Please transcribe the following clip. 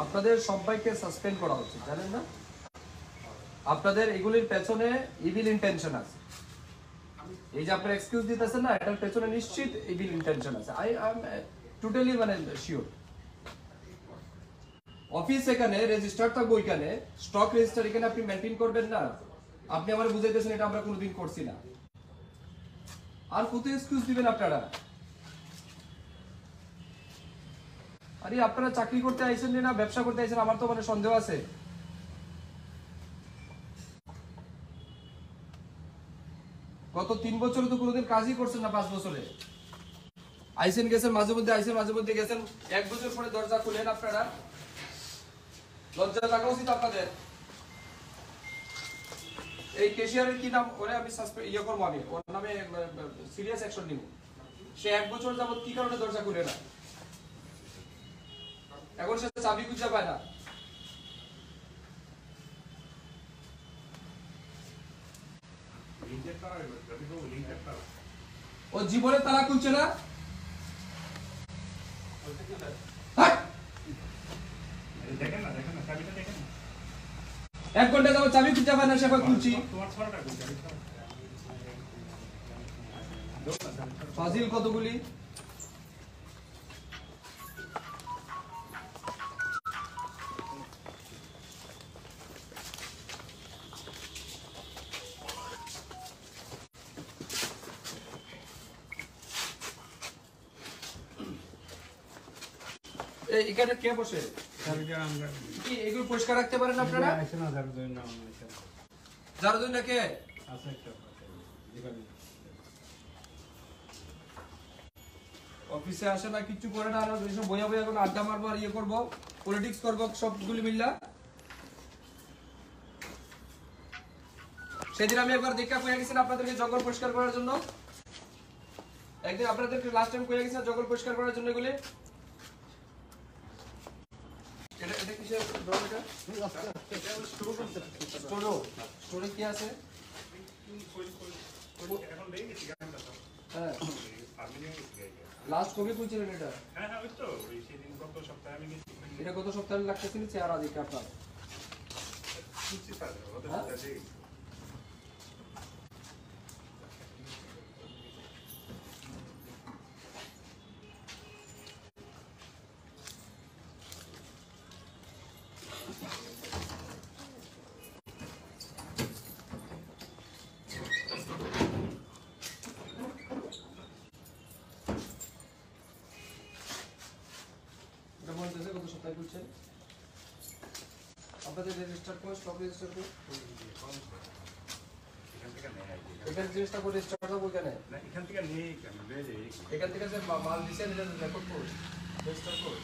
আপনাদের সবাইকে সাসপেন্ড করা হচ্ছে, জানেন না? আপনাদের এগুলির পেছনে ইভিল ইন্টেনশন আছে। এই যে আপনারা এক্সকিউজ দিতেছেন না, এটার পেছনে নিশ্চিত ইভিল ইন্টেনশন আছে। আই এম টোটালি মানে শিওর। অফিস এখানে রেজিস্টার থাকবো, এখানে স্টক রেজিস্টার এখানে আপনি মেনটেন করবেন না। আপনি আমার বুঝাইতেছেন এটা আমরা কোনোদিন করছি না। আর কত এক্সকিউজ দিবেন আপনারা? আরে আপনারা চাকরি করতে আইছেন না ব্যবসা করতে আইছেন, আমার তো মানে সন্দেহ আছে। গত 3 বছরে তো কোনোদিন কাজই করছেন না, 5 বছরে আইছেন গেছেন, মাঝে মধ্যে আইছেন মাঝে মধ্যে গেছেন। 1 বছর পরে দরজা খুলেন আপনারা। লজ্জা থাকা উচিত আপনাদের। এই ক্যাশিয়ারের কি নাম, ওরে আমি ইয়ে করবো, আমি ওর নামে সিরিয়াস অ্যাকশন নিব। সে 1 বছর যাবত কি কারণে দরজা খুলে না? এখন সে চাবি খুঁজে পায় না। ও জীবনে তালা খুলছে না। 1 ঘন্টা যাবত চাবি খুঁজে পায় না, সে খুলছি। ফাজিল কতগুলি। এখানে কে বসে? কি এগুলো পরিষ্কার রাখতে পারেন আপনারা? জারুদিন না কে? অফিসে আসে না, কিচ্ছু করে না, আর বইয়া বইয়া কোনো আড্ডা মারবো আর ইয়ে করবো, পলিটিক্স করবো সবগুলি মিল্লা। সেদিন আমি একবার দেখা কয়ে গেছিলাম আপনাদেরকে জঙ্গল পরিষ্কার করার জন্য। একদিন আপনাদেরকে লাস্ট টাইম কয়ে গেছিলাম জঙ্গল পরিষ্কার করার জন্য এগুলি। এটা কিসের ড্রম? এটা স্টোরে কি আছে? হ্যাঁ, লাস্ট কবে খুলছিলেন এটা? এটা গত সপ্তাহে লাগতেছিল চেয়ার আদিকে আপনার। গত সপ্তাহে খুলছেন আপনাদের রেজিস্টার করে, স্টক রেজিস্টার করে এখানে জিনিসটা করে রেজিস্টার করবো। এখান থেকে নেই, এখান থেকে যে মাল দিচ্ছেন এটা রেকর্ড করুন, রেজিস্টার করুন।